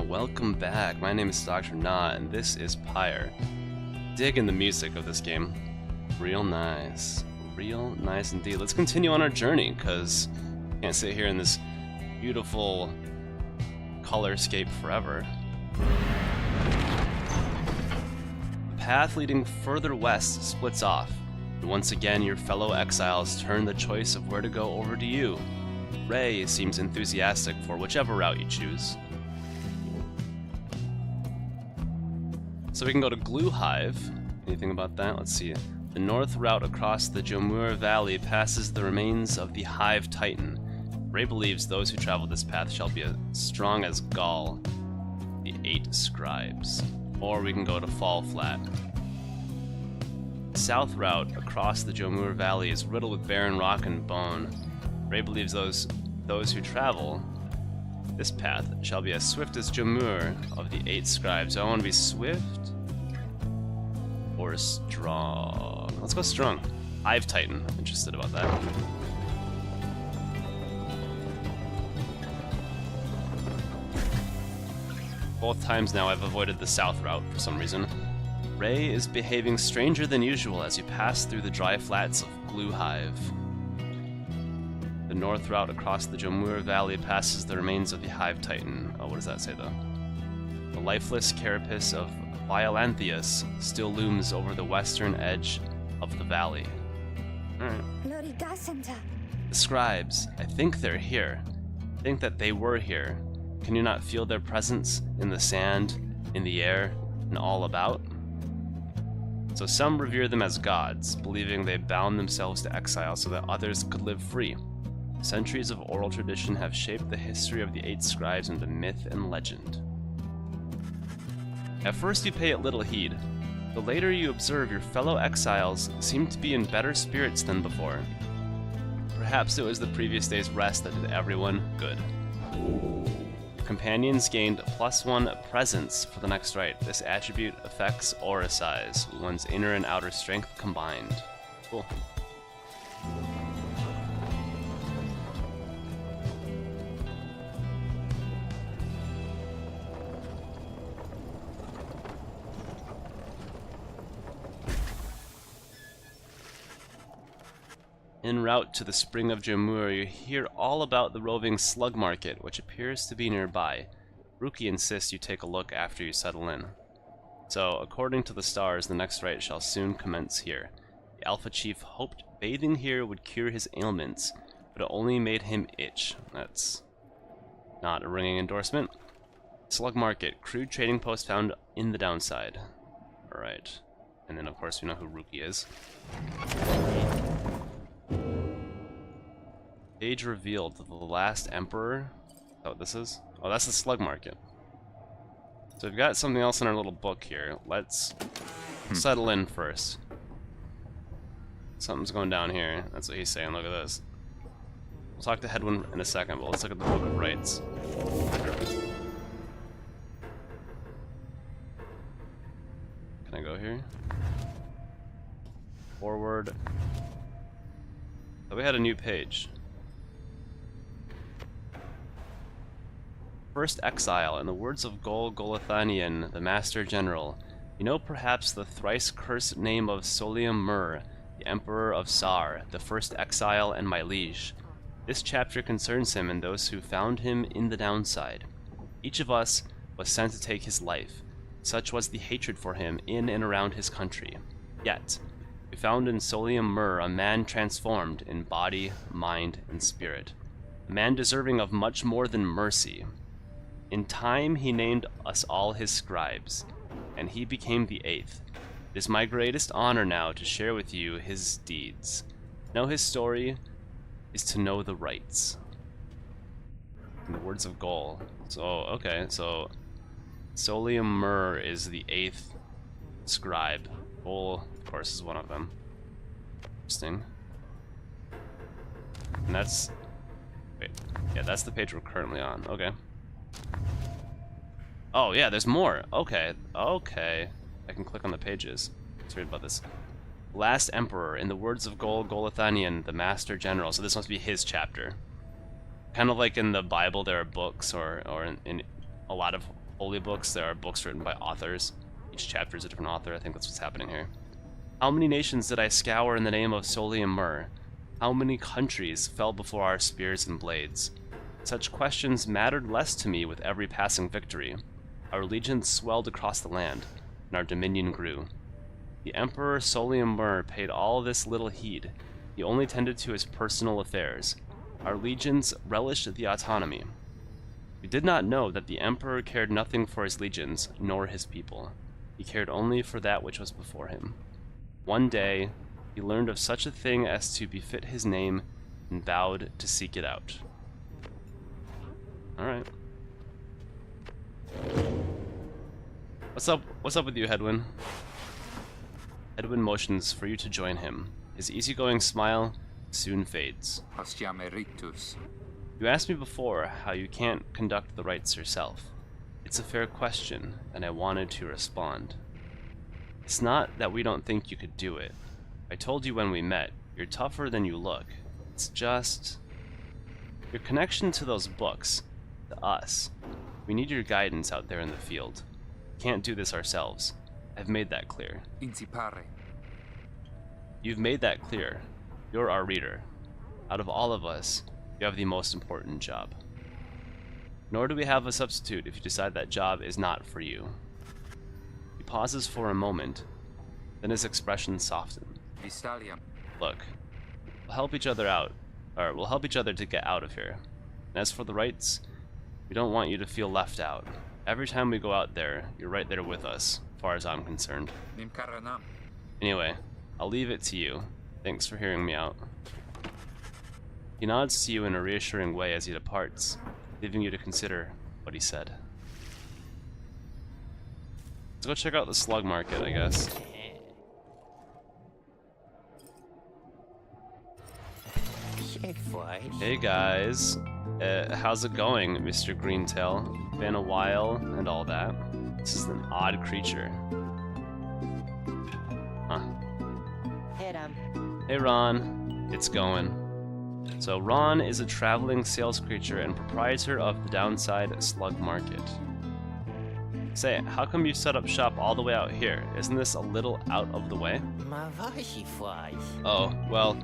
Welcome back. My name is Dr. Nought, and this is Pyre. Digging the music of this game. Real nice. Real nice indeed. Let's continue on our journey, because I can't sit here in this beautiful colorscape forever. The path leading further west splits off, and once again your fellow exiles turn the choice of where to go over to you. Ray seems enthusiastic for whichever route you choose. So we can go to Gluehive. Anything about that? Let's see. The north route across the Jomuer Valley passes the remains of the Hive Titan. Ray believes those who travel this path shall be as strong as Gaul, the 8 scribes. Or we can go to Fall Flat. The south route across the Jomuer Valley is riddled with barren rock and bone. Ray believes those who travel this path shall be as swift as Jomuer of the 8 scribes. Do I want to be swift or strong? Let's go strong. Hive Titan. I'm interested about that. Both times now I've avoided the south route for some reason. Ray is behaving stranger than usual as you pass through the dry flats of Gluehive. The north route across the Jomuer Valley passes the remains of the Hive Titan. Oh, what does that say though? The lifeless carapace of Violanthius still looms over the western edge of the valley. Alright. The scribes, I think they're here. I think that they were here. Can you not feel their presence in the sand, in the air, and all about? So some revere them as gods, believing they bound themselves to exile so that others could live free. Centuries of oral tradition have shaped the history of the 8 scribes into myth and legend. At first you pay it little heed. The later you observe, your fellow exiles seem to be in better spirits than before. Perhaps it was the previous day's rest that did everyone good. Companions gained +1 presence for the next rite. This attribute affects aura size, one's inner and outer strength combined. Cool. En route to the Spring of Jomuer, you hear all about the roving Slugmarket, which appears to be nearby. Rookie insists you take a look after you settle in. So, according to the stars, the next rite shall soon commence here. The Alpha Chief hoped bathing here would cure his ailments, but it only made him itch. That's not a ringing endorsement. Slugmarket, crude trading post found in the downside. Alright. And then, of course, we know who Rookie is. Page revealed the last emperor. Oh, what this is? Oh, that's the Slugmarket. So we've got something else in our little book here. Let's settle in first. Something's going down here. That's what he's saying. Look at this. We'll talk to Headwind in a second, but let's look at the Book of Rites. Can I go here? Forward. Oh, we had a new page. First exile, in the words of Golathanian, the Master General, you know perhaps the thrice-cursed name of Solium Mur, the Emperor of Sar, the first exile and my liege. This chapter concerns him and those who found him in the downside. Each of us was sent to take his life. Such was the hatred for him in and around his country. Yet, we found in Solium Mur a man transformed in body, mind, and spirit. A man deserving of much more than mercy. In time he named us all his scribes, and he became the 8th. It is my greatest honor now to share with you his deeds. Know his story is to know the rites. In the words of Gol. So, okay, so Solium Mur is the 8th scribe. Gol, of course, is one of them. Interesting. And that's... Wait. Yeah, that's the page we're currently on. Okay. Oh, yeah, there's more. Okay. Okay. I can click on the pages. Let's read about this. Last Emperor, in the words of Golathanian, the Master General. So this must be his chapter. Kind of like in the Bible, there are books, or in a lot of holy books, there are books written by authors. Each chapter is a different author. I think that's what's happening here. How many nations did I scour in the name of Solium How many countries fell before our spears and blades? Such questions mattered less to me with every passing victory. Our legions swelled across the land, and our dominion grew. The Emperor Solium paid all this little heed. He only tended to his personal affairs. Our legions relished the autonomy. We did not know that the Emperor cared nothing for his legions, nor his people. He cared only for that which was before him. One day, he learned of such a thing as to befit his name, and vowed to seek it out. Alright. What's up with you, Hedwyn? Hedwyn motions for you to join him. His easygoing smile soon fades. You asked me before how you can't conduct the rites yourself. It's a fair question, and I wanted to respond. It's not that we don't think you could do it. I told you when we met, you're tougher than you look. It's just... your connection to those books, to us. We need your guidance out there in the field. We can't do this ourselves. I've made that clear. You've made that clear. You're our reader. Out of all of us, you have the most important job. Nor do we have a substitute if you decide that job is not for you. He pauses for a moment, then his expression softens. Look, we'll help each other out, or we'll help each other to get out of here. And as for the rites, we don't want you to feel left out. Every time we go out there, you're right there with us, as far as I'm concerned. Anyway, I'll leave it to you. Thanks for hearing me out. He nods to you in a reassuring way as he departs, leaving you to consider what he said. Let's go check out the Slugmarket, I guess. Hey guys, how's it going, Mr. Greentail? Been a while and all that. This is an odd creature. Huh. Hey Ron, it's going. So Ron is a traveling sales creature and proprietor of the Downside Slugmarket. Say, how come you set up shop all the way out here? Isn't this a little out of the way? Oh, well,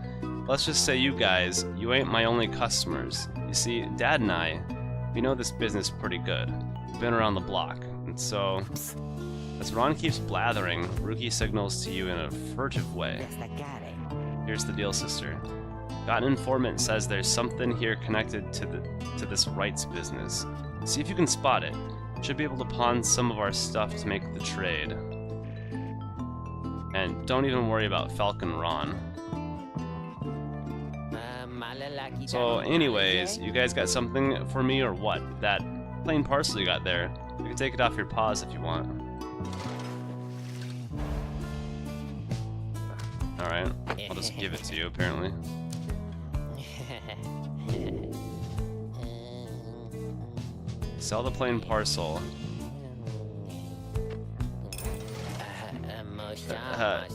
let's just say you guys, you ain't my only customers. You see, Dad and I, we know this business pretty good. We've been around the block, and so... As Ron keeps blathering, Rookie signals to you in a furtive way. Here's the deal, sister. Got an informant says there's something here connected to this rights business. See if you can spot it. Should be able to pawn some of our stuff to make the trade. And don't even worry about Falcon Ron. So anyways, you guys got something for me or what? That plain parcel you got there. You can take it off your paws if you want. Alright, I'll just give it to you apparently. Sell the plain parcel.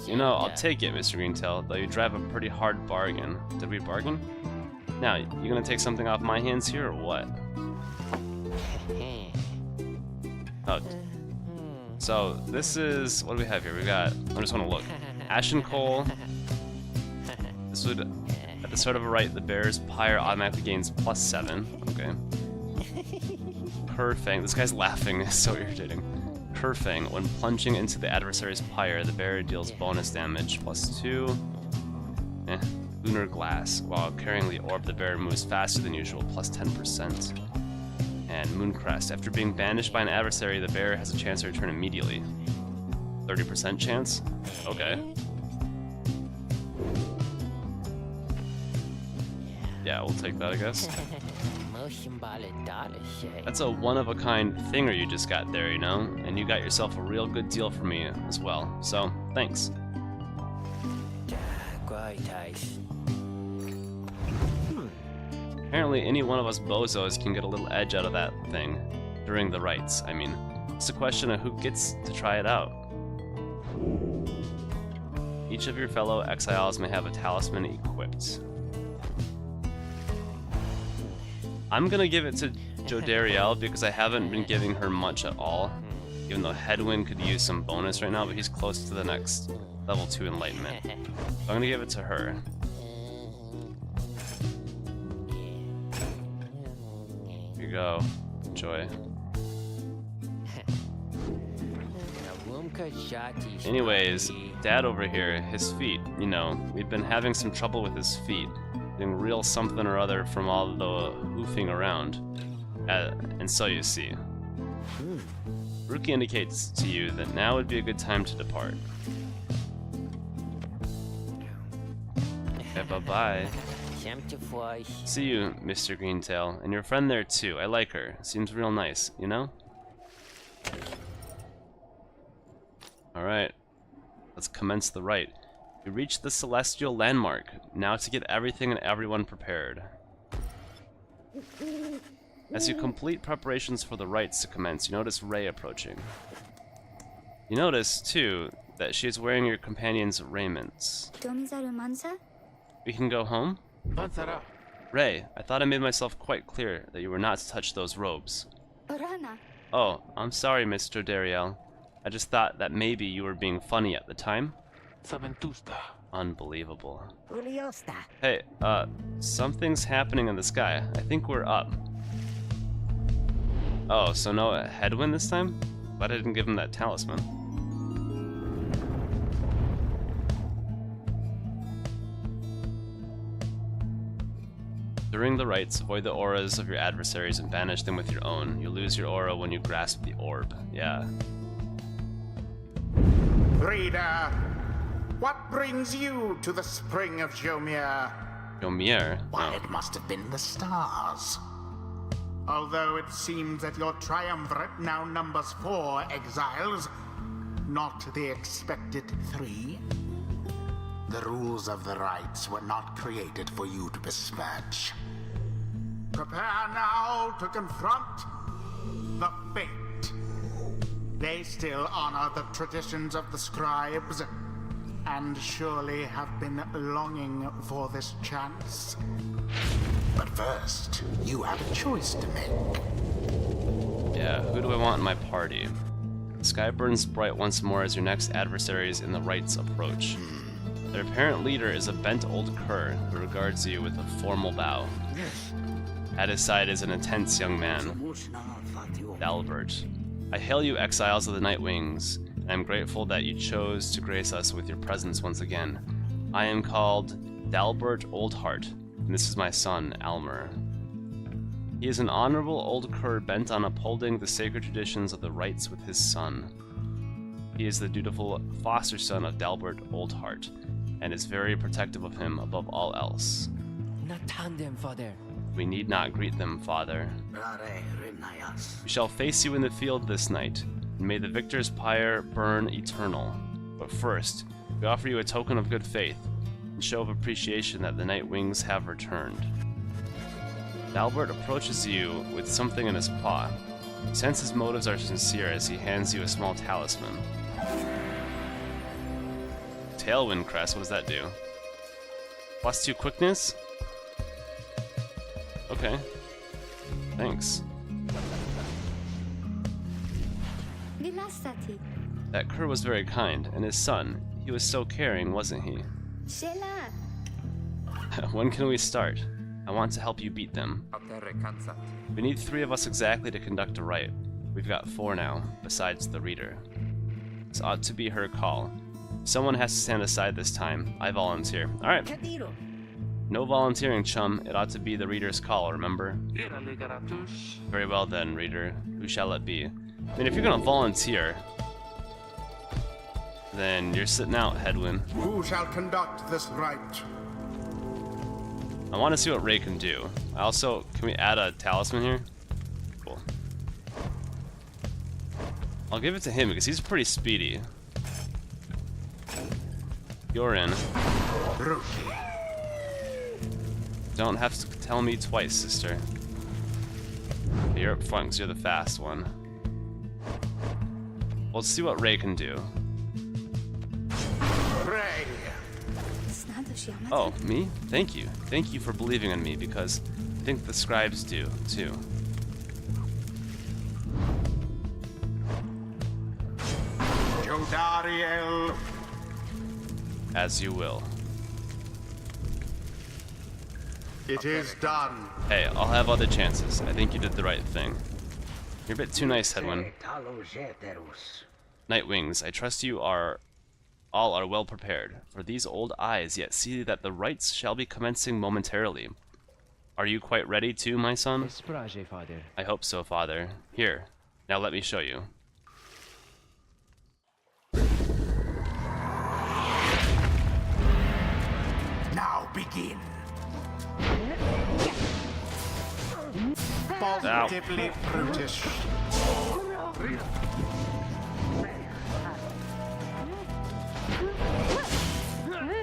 You know, I'll take it, Mr. Greentail, though you drive a pretty hard bargain. Did we bargain? Now, you gonna take something off my hands here, or what? Oh. So, this is... what do we have here? We got... I just want to look. Ashen Coal. This would... At the start of a rite, the bearer's Pyre automatically gains +7. Okay. Curfang. This guy's laughing. It's so irritating. Curfang. When plunging into the adversary's Pyre, the bearer deals bonus damage +2. Lunar Glass. While carrying the orb, the bearer moves faster than usual, +10%. And Mooncrest. After being banished by an adversary, the bearer has a chance to return immediately. 30% chance? Okay. Yeah, we'll take that, I guess. That's a one-of-a-kind thinger you just got there, you know? And you got yourself a real good deal for me as well. So, thanks. Apparently any one of us bozos can get a little edge out of that thing. During the rites, I mean. It's a question of who gets to try it out. Each of your fellow exiles may have a talisman equipped. I'm gonna give it to Jodariel because I haven't been giving her much at all. Even though Headwind could use some bonus right now, but he's close to the next level 2 enlightenment. So I'm gonna give it to her. Here you go. Enjoy. Anyways, Dad over here, his feet, you know, we've been having some trouble with his feet. Getting real something or other from all the hoofing around. And so you see. Ruki indicates to you that now would be a good time to depart. Okay, bye-bye. See you, Mr. Greentail. And your friend there too. I like her. Seems real nice, you know? Alright. Let's commence the rite. We reached the celestial landmark. Now to get everything and everyone prepared. As you complete preparations for the rites to commence, you notice Rei approaching. You notice, too, that she is wearing your companion's raiments. We can go home? Rei, I thought I made myself quite clear that you were not to touch those robes. Oh, I'm sorry, Mr. Dariel. I just thought that maybe you were being funny at the time. Unbelievable. Hey, something's happening in the sky. I think we're up. Oh, so no Headwind this time? But I didn't give him that talisman. During the rites, avoid the auras of your adversaries and banish them with your own. You lose your aura when you grasp the orb. Yeah. Reader, what brings you to the Spring of Jomuer? Jomuer? Why, it must have been the stars. Although it seems that your triumvirate now numbers 4 exiles, not the expected 3. The rules of the rites were not created for you to besmirch. Prepare now to confront the fate. They still honor the traditions of the scribes, and surely have been longing for this chance. But first, you have a choice to make. Yeah, who do I want in my party? The sky burns bright once more as your next adversaries in the rites approach. Their apparent leader is a bent old cur who regards you with a formal bow. At his side is an intense young man, Dalbert. I hail you, exiles of the Night Wings, and I'm grateful that you chose to grace us with your presence once again. I am called Dalbert Oldheart, and this is my son, Almer. He is an honorable old cur bent on upholding the sacred traditions of the rites with his son. He is the dutiful foster son of Dalbert Oldheart, and is very protective of him above all else. We need not greet them, Father. We shall face you in the field this night, and may the victor's pyre burn eternal. But first, we offer you a token of good faith, and show of appreciation that the Night Wings have returned. Dalbert approaches you with something in his paw. You sense his motives are sincere as he hands you a small talisman. Tailwind Crest, what does that do? +2 quickness? Okay. Thanks. That cur was very kind, and his son, he was so caring, wasn't he? When can we start? I want to help you beat them. We need 3 of us exactly to conduct a rite. We've got 4 now, besides the reader. This ought to be her call. Someone has to stand aside this time. I volunteer. Alright. No volunteering, chum. It ought to be the reader's call, remember? Very well then, reader. Who shall it be? I mean, if you're gonna volunteer, then you're sitting out, Headwind. Who shall conduct this rite? I want to see what Rei can do. I also, can we add a talisman here? Cool. I'll give it to him because he's pretty speedy. You're in. Don't have to tell me twice, sister. You're up front because you're the fast one. Let's see what Rei can do. Rei. Oh, me? Thank you. Thank you for believing in me, because I think the scribes do, too. Jodariel. As you will. It is done. Hey, I'll have other chances. I think you did the right thing. You're a bit too nice, Headwind. Nightwings, I trust you all are well prepared. For these old eyes yet see that the rites shall be commencing momentarily. Are you quite ready too, my son? I hope so, father. Here, now let me show you. Now begin. Positively brutish.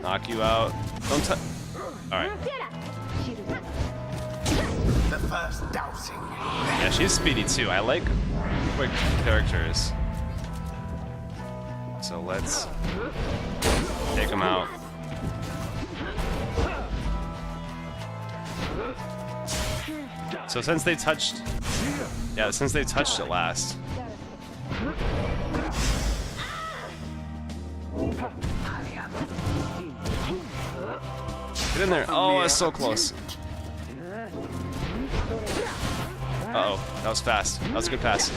Knock you out. Don't touch. Alright. The first dousing. Yeah, she's speedy too. I like quick characters. So let's take him out. So since they touched it last. Get in there. Oh, that's so close. Uh-oh, that was fast. That was a good pass.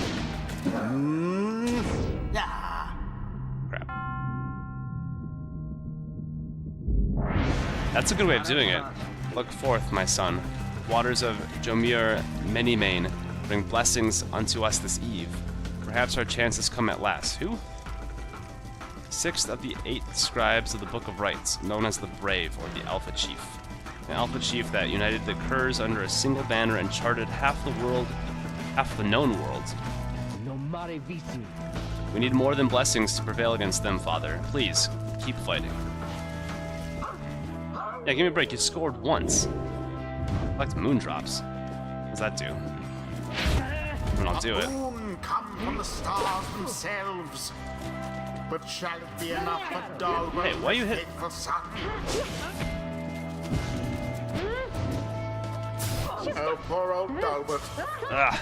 Crap. That's a good way of doing it. Look forth, my son. Waters of Jomuer Many-Mane bring blessings unto us this eve. Perhaps our chance has come at last. Who? 6th of the 8 scribes of the Book of Rites, known as the Brave, or the Alpha Chief. An Alpha Chief that united the Curs under a single banner and charted half the known world. We need more than blessings to prevail against them, Father. Please, keep fighting. Yeah, give me a break. You scored once. Collect moondrops. What does that do? And I'll do it. A boon come from the stars themselves. But shall it be enough for Dalbert? Hey, why you hit? Faithful son? Oh, poor old Dalbert. Ah,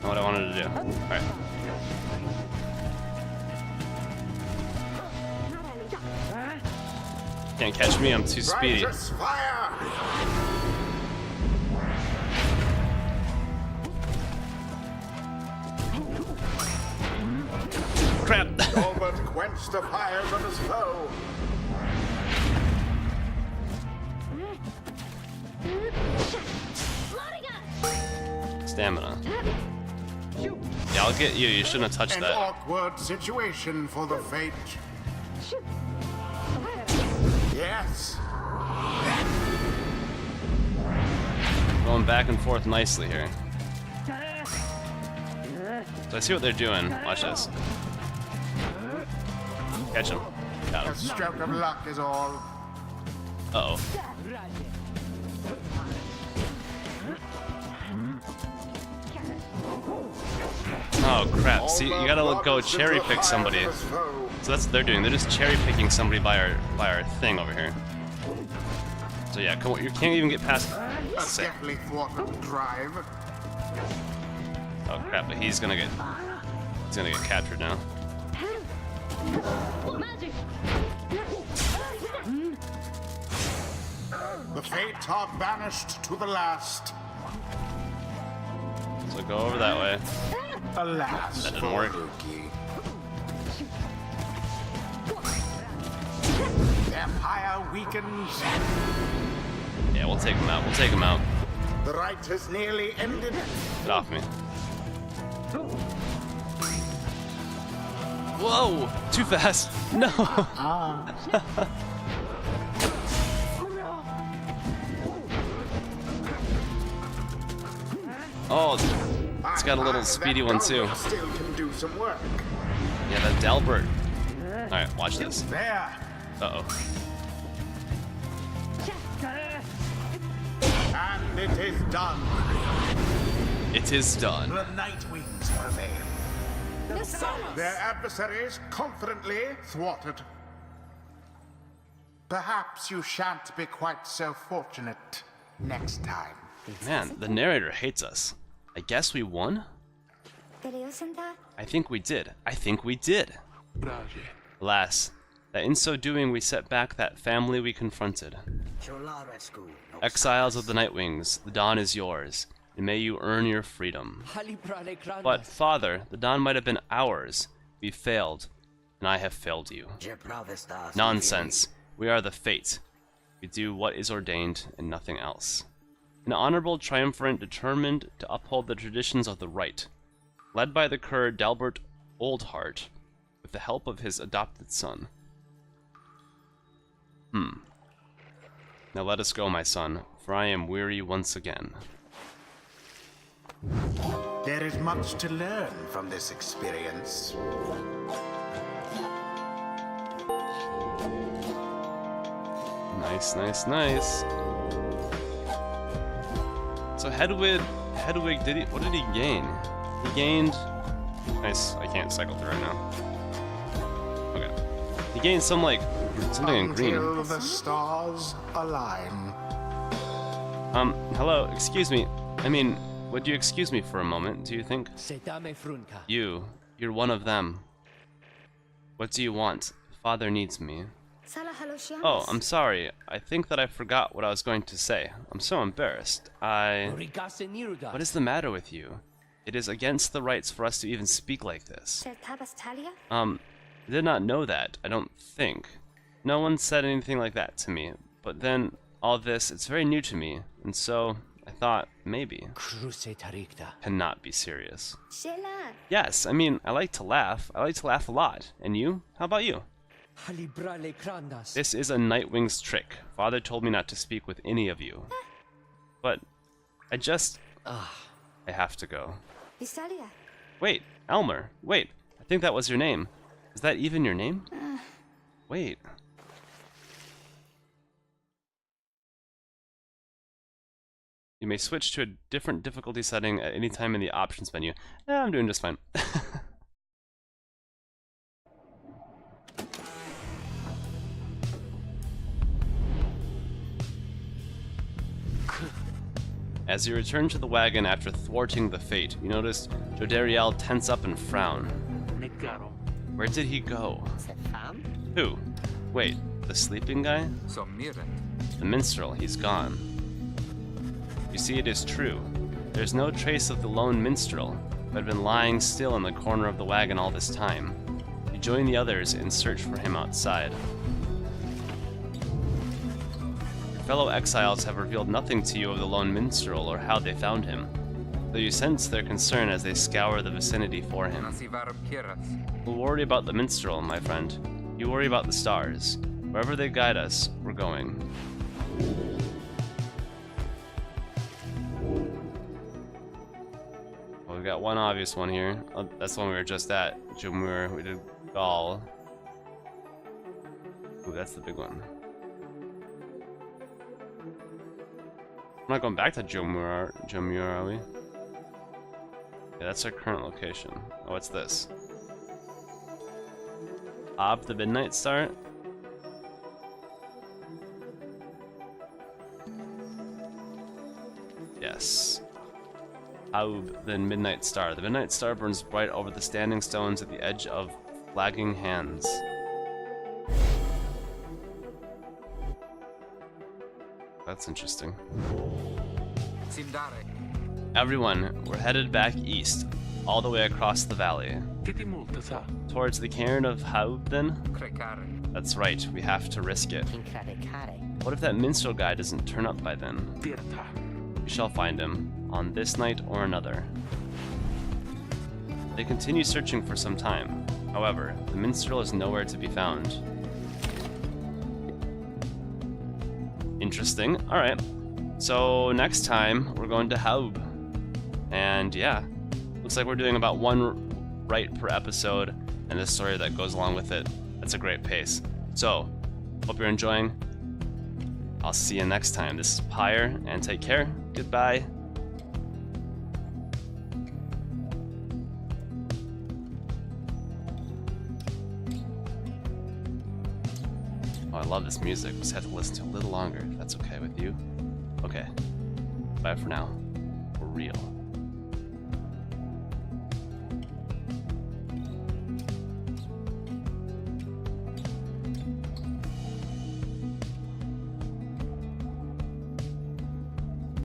not what I wanted to do. All right. Can't catch me. I'm too speedy. Righteous fire! Crap. Dalbert quenched the fires of his foe. Stamina. Yeah, I'll get you. You shouldn't have touched An that. awkward situation for the Fate. Yes. Going back and forth nicely here. So I see what they're doing. Watch this. Catch him. Got A him. stroke of luck is all. Uh-oh. Oh crap, see, you gotta go cherry pick somebody. So that's what they're doing, they're just cherry picking somebody by our thing over here. So yeah, come on, you can't even get past. Sick. Definitely thwarted drive. Oh crap, but he's gonna get captured now. The Fate are banished to the last. So go over that way. Alas, That didn't work. Their fire weakens. Yeah, we'll take him out, we'll take him out. The Rite has nearly ended. Get off me. Whoa! Too fast! No! Oh, it's got a little speedy one too. Still can do some work. Yeah, that Dalbert. Alright, watch this. There. Uh-oh. And it is done. It is done. The Nightwings prevail. Their adversaries confidently thwarted. Perhaps you shan't be quite so fortunate next time. Man, the narrator hates us. I guess we won? I think we did. I think we did. Alas, that in so doing we set back that family we confronted. Exiles of the Nightwings, the dawn is yours, and may you earn your freedom. But, Father, the dawn might have been ours. We failed, and I have failed you. Nonsense. We are the fate. We do what is ordained and nothing else. An honorable triumvirate determined to uphold the traditions of the Rite, led by the cur Delbert Oldheart, with the help of his adopted son. Now let us go, my son, for I am weary once again. There is much to learn from this experience. Nice, nice, nice. So Hedwig, what did he gain? He gained... Nice, I can't cycle through right now. Okay. He gained some, like, something in green. Until the stars align. Hello, excuse me. I mean, would you excuse me for a moment, do you think? You're one of them. What do you want? Father needs me. Oh, I'm sorry. I think that I forgot what I was going to say. I'm so embarrassed. What is the matter with you? It is against the rights for us to even speak like this. I did not know that, I don't think. No one said anything like that to me. But then, all this, it's very new to me. And so, I thought, maybe. Cannot be serious. Yes, I mean, I like to laugh. I like to laugh a lot. And you? How about you? This is a Nightwing's trick. Father told me not to speak with any of you. But I just... I have to go. Wait, Elmer. Wait, I think that was your name. Is that even your name? Wait. You may switch to a different difficulty setting at any time in the options menu. I'm doing just fine. As you return to the wagon after thwarting the fate, you notice Jodariel tense up and frown. Where did he go? Who? Wait, the sleeping guy? The minstrel, he's gone. You see, it is true. There's no trace of the lone minstrel, who had been lying still in the corner of the wagon all this time. You join the others in search for him outside. Fellow exiles have revealed nothing to you of the lone minstrel or how they found him, though you sense their concern as they scour the vicinity for him. We'll worry about the minstrel, my friend. You worry about the stars. Wherever they guide us, we're going. Well, we've got one obvious one here. Oh, that's the one we were just at. Jomuer. We did Gaul. Ooh, that's the big one. We're not going back to Jomuer, are we? Yeah, that's our current location. Oh, what's this? Ob the Midnight Star? Yes. Aub, the Midnight Star. The Midnight Star burns bright over the standing stones at the edge of flagging hands. That's interesting. Everyone, we're headed back east, all the way across the valley. Towards the cairn of Haub, then? That's right, we have to risk it. What if that minstrel guy doesn't turn up by then? We shall find him, on this night or another. They continue searching for some time. However, the minstrel is nowhere to be found. Interesting. Alright. So next time we're going to Haub. And yeah. Looks like we're doing about one Rite per episode and the story that goes along with it. That's a great pace. So, hope you're enjoying. I'll see you next time. This is Pyre, and take care. Goodbye. Oh, I love this music. Just have to listen to it a little longer, if that's okay with you. Okay. Bye for now. For real.